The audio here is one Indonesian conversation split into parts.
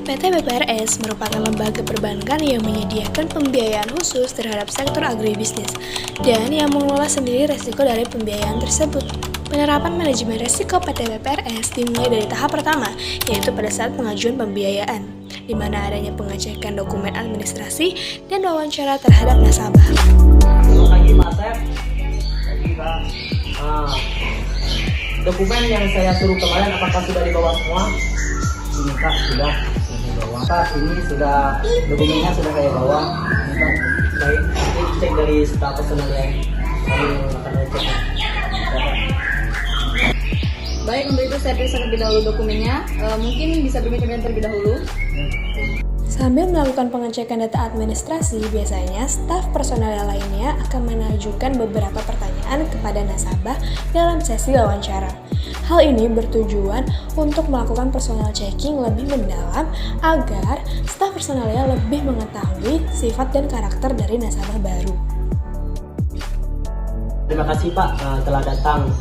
PT BPRS merupakan lembaga perbankan yang menyediakan pembiayaan khusus terhadap sektor agribisnis dan yang mengelola sendiri resiko dari pembiayaan tersebut. Penerapan manajemen risiko PT BPRS dimulai dari tahap pertama, yaitu pada saat pengajuan pembiayaan, di mana adanya pengecekan dokumen administrasi dan wawancara terhadap nasabah. Selamat pagi Pak Asep. Pagi Pak. Dokumen yang saya suruh kemarin apakah sudah dibawa semua? Ini Pak, sudah dibawa. Pak, ini sudah dokumennya sudah saya bawa. Ini Pak, baik. Ini cek dari staf personal yang kami akan cek. Baik, untuk itu saya periksa terlebih dahulu dokumennya. Mungkin bisa berbicara terlebih dahulu. Sambil melakukan pengecekan data administrasi, biasanya staf personal lainnya akan mengajukan beberapa pertanyaan kepada nasabah dalam sesi wawancara. Hal ini bertujuan untuk melakukan personal checking lebih mendalam agar staf personalnya lebih mengetahui sifat dan karakter dari nasabah baru. Terima kasih Pak telah datang.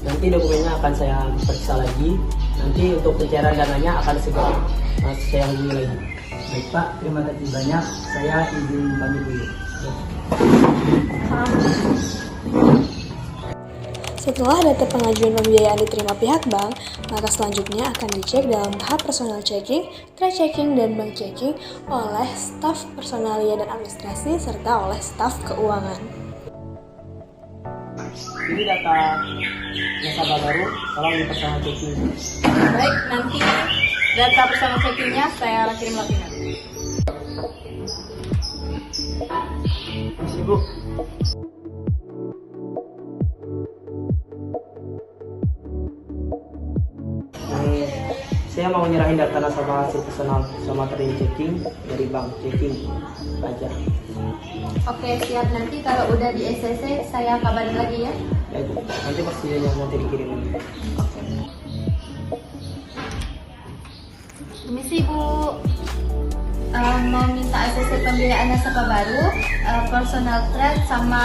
Nanti dokumennya akan saya periksa lagi. Nanti untuk pencairan dananya akan segera saya hubungi lagi. Baik Pak, terima kasih banyak. Saya izin pamit dulu. Setelah data pengajuan pembiayaan diterima pihak bank, maka selanjutnya akan dicek dalam tahap personal checking, trade checking, dan bank checking oleh staf personalia dan administrasi serta oleh staf keuangan. Ini data nasabah baru, tolong di personal checking. Baik, nanti data personal checkingnya saya kirim lagi. Masih Bu. Saya mau nyerahin data nasabah hasil personal sama trading checking dari bank checking aja. Oke, siap. Nanti kalau udah di SCC saya kabarin lagi ya. Ya Bu, nanti pastinya nanti dikirim lagi. Oke. Permisi Bu. Mau minta SCC pembiayaan nasabah baru, personal trade sama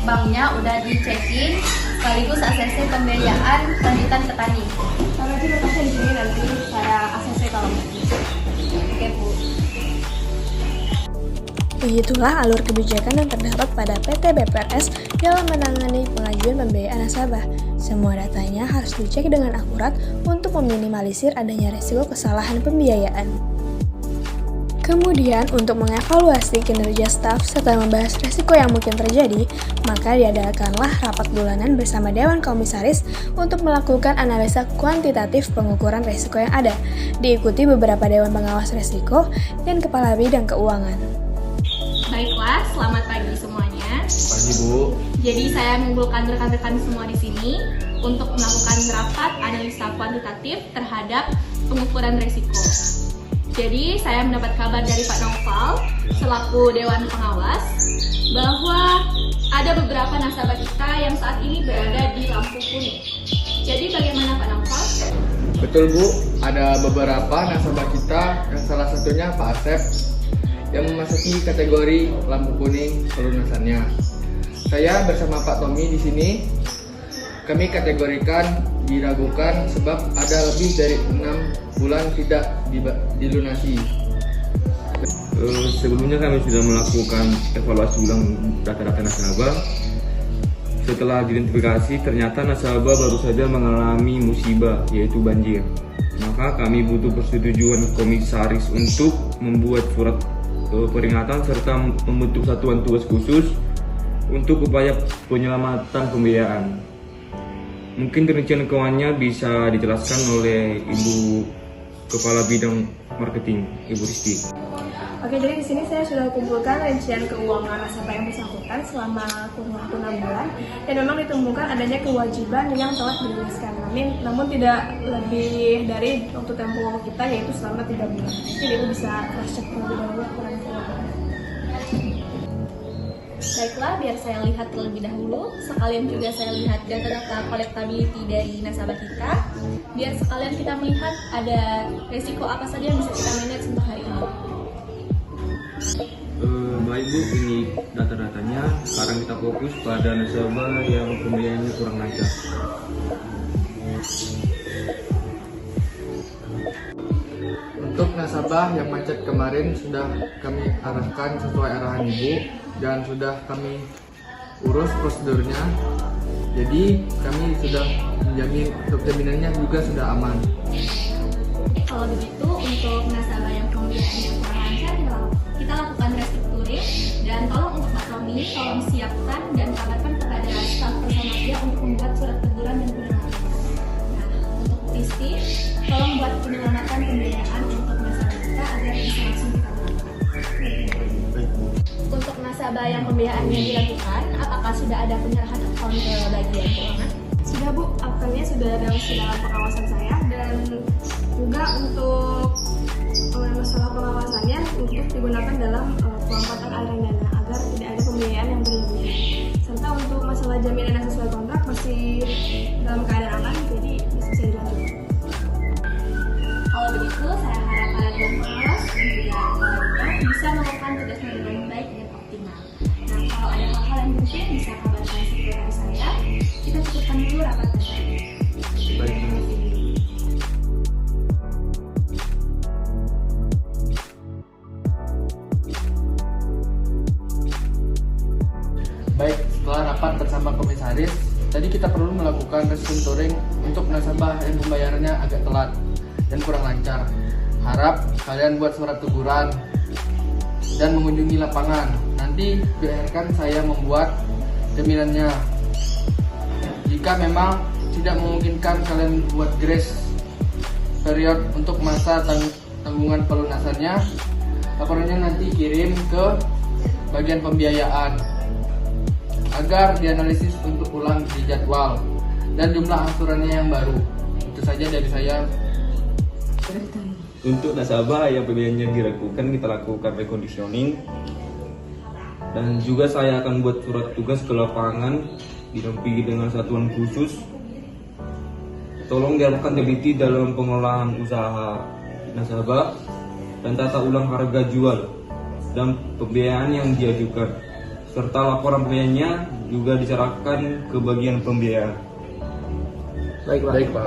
banknya udah di checking, sekaligus ACC pembiayaan lanjutan petani. Kalau di lokasi di sini nanti saya ACC kalau gitu. Oke Bu. Begitulah alur kebijakan yang terdapat pada PT BPRS dalam menangani pengajuan pembiayaan nasabah. Semua datanya harus dicek dengan akurat untuk meminimalisir adanya risiko kesalahan pembiayaan. Kemudian, untuk mengevaluasi kinerja staf serta membahas risiko yang mungkin terjadi, maka diadakanlah rapat bulanan bersama Dewan Komisaris untuk melakukan analisa kuantitatif pengukuran risiko yang ada, diikuti beberapa Dewan Pengawas Risiko dan Kepala Bidang Keuangan. Baiklah, selamat pagi semuanya. Pagi Bu. Jadi saya mengumpulkan rekan-rekan semua di sini untuk melakukan rapat analisa kuantitatif terhadap pengukuran risiko. Jadi saya mendapat kabar dari Pak Naufal selaku Dewan Pengawas bahwa ada beberapa nasabah kita yang saat ini berada di lampu kuning. Jadi bagaimana Pak Naufal? Betul Bu, ada beberapa nasabah kita yang salah satunya Pak Asep yang memasuki kategori lampu kuning pelunasannya. Saya bersama Pak Tommy di sini, kami kategorikan diragukan sebab ada lebih dari 6 bulan tidak dilunasi. Sebelumnya kami sudah melakukan evaluasi ulang data-data nasabah. Setelah diidentifikasi, ternyata nasabah baru saja mengalami musibah, yaitu banjir. Maka kami butuh persetujuan komisaris untuk membuat surat peringatan serta membentuk satuan tugas khusus untuk upaya penyelamatan pembiayaan. Mungkin rincian keuangannya bisa dijelaskan oleh Ibu Kepala Bidang Marketing, Ibu Risti. Oke, jadi di sini saya sudah kumpulkan rincian keuangan nasabah yang bersangkutan selama kurun waktu 6 bulan dan memang ditemukan adanya kewajiban yang telah diluluskan, namun tidak lebih dari waktu tempo kita yaitu selama 3 bulan. Jadi Ibu bisa cross check terlebih dahulu laporan keuangan. Baiklah, biar saya lihat terlebih dahulu. Sekalian juga saya lihat data-data collectability dari nasabah kita. Biar sekalian kita melihat ada resiko apa saja yang bisa kita manage untuk hari ini. Baik Bu, ini data-datanya. Sekarang kita fokus pada nasabah yang pembiayaannya kurang lancar. Untuk nasabah yang macet kemarin sudah kami arahkan sesuai arahan Ibu dan sudah kami urus prosedurnya. Jadi kami sudah menjamin untuk jaminannya juga sudah aman. Kalau begitu, untuk nasabah yang pembiayaannya kurang lancar, kita lakukan restrukturing. Dan tolong untuk Pak Tommy, tolong siapkan dan kabarkan kepada staf bersama dia untuk membuat surat teguran dan penyelamatan. Nah, untuk Rizky, tolong buat penyelamatan pembiayaan untuk nasabah kita agar bisa langsung kita lakukan. Untuk nasabah yang pembiayaannya dilakukan, apakah sudah ada penyerahan akun ke bagian keuangan? Sudah Bu, akunnya sudah dalam pengawasan saya, dan juga untuk masalah pengawasannya untuk digunakan dalam penempatan aliran dana agar tidak ada pembiayaan yang berlebihan. Serta untuk masalah jaminan yang sesuai kontrak masih dalam keadaan aman, jadi bisa dilanjutkan. Kalau begitu, saya harap kalian pengawas dan juga kalian bisa melakukan tugasnya dengan baik dan optimal. Nah, kalau ada hal-hal yang penting, bisa kabarkan sekretaris saya. Kita cukupkan dulu rapat bersama. Baik. Baik, setelah rapat bersama komisaris, tadi kita perlu melakukan restrukturing untuk nasabah yang pembayarannya agak telat dan kurang lancar. Harap kalian buat surat teguran dan mengunjungi lapangan. Nanti biarkan saya membuat jaminannya. Jika memang tidak memungkinkan kalian buat grace period untuk masa tanggungan pelunasannya, laporannya nanti kirim ke bagian pembiayaan agar dianalisis untuk ulang di jadwal dan jumlah angsurannya yang baru. Itu saja dari saya. Untuk nasabah yang pembiayaannya diragukan, kita lakukan reconditioning. Dan juga saya akan buat surat tugas ke lapangan didampingi dengan satuan khusus. Tolong dilakukan teliti dalam pengolahan usaha nasabah dan tata ulang harga jual dan pembiayaan yang diajukan, serta laporan pembiayaannya juga diserahkan ke bagian pembiayaan. Baik, Pak.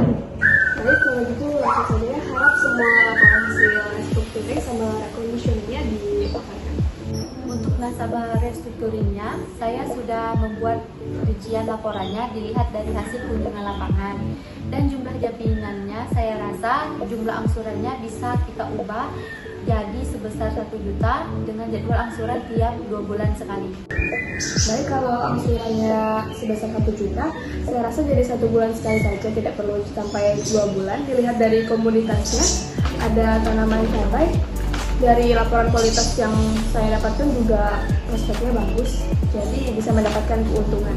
Baik, kalau gitu langsung saja harap semua laporan hasil restrukturing sama reconditioningnya dipaparkan. Untuk nasabah restrukturingnya, saya sudah membuat rincian laporannya dilihat dari hasil kunjungan lapangan. Dan jumlah jaminannya, saya rasa jumlah angsurannya bisa kita ubah jadi sebesar 1 juta dengan jadwal angsuran tiap 2 bulan sekali. Baik, kalau angsurannya sebesar 1 juta, saya rasa jadi 1 bulan sekali saja, tidak perlu sampai 2 bulan. Dilihat dari komunitasnya, ada tanaman cabai. Dari laporan kualitas yang saya dapatkan juga prospeknya bagus, jadi bisa mendapatkan keuntungan.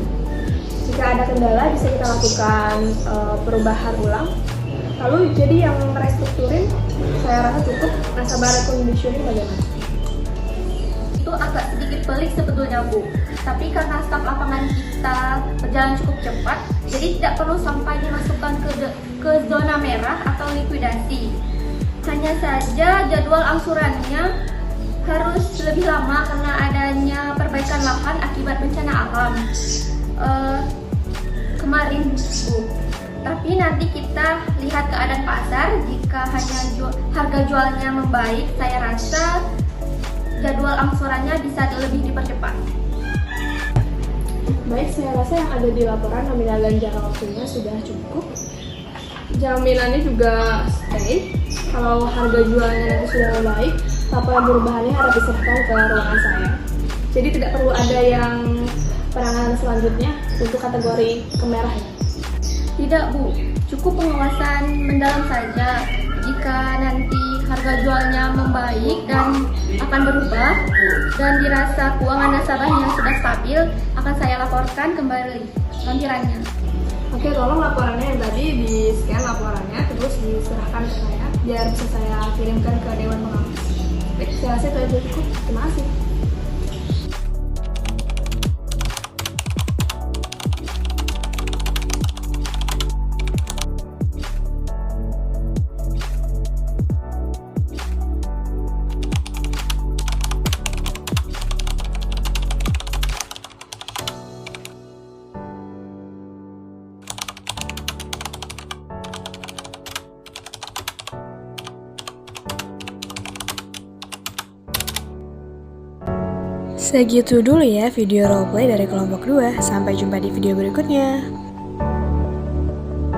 Jika ada kendala, bisa kita lakukan perubahan ulang. Lalu jadi yang restrukturin, saya rasa cukup. Nasabah reconditioning bagaimana? Itu agak sedikit pelik sebetulnya Bu, tapi karena staf lapangan kita berjalan cukup cepat, jadi tidak perlu sampai dimasukkan ke zona merah atau likuidasi. Hanya saja jadwal angsurannya harus lebih lama karena adanya perbaikan lahan akibat bencana alam kemarin Bu. Tapi nanti kita lihat keadaan pasar, jika hanya harga jualnya membaik, saya rasa jadwal angsurannya bisa lebih dipercepat. Baik, saya rasa yang ada di laporan nominal dan jangka waktunya sudah cukup. Jaminannya juga stay. Kalau harga jualnya nanti sudah membaik, laporan perubahannya harus diserahkan ke ruangan saya. Jadi tidak perlu ada yang penanganan selanjutnya untuk kategori kemerah. Tidak Bu, cukup pengawasan mendalam saja. Jika nanti harga jualnya membaik dan akan berubah dan dirasa keuangan nasabahnya sudah stabil, akan saya laporkan kembali lampirannya. Oke, tolong laporannya yang tadi di-scan laporannya, terus diserahkan ke saya, biar bisa saya kirimkan ke Dewan Pengawas. Baik, saya rasa itu aja cukup. Terima kasih. Segitu dulu ya video roleplay dari kelompok 2. Sampai jumpa di video berikutnya.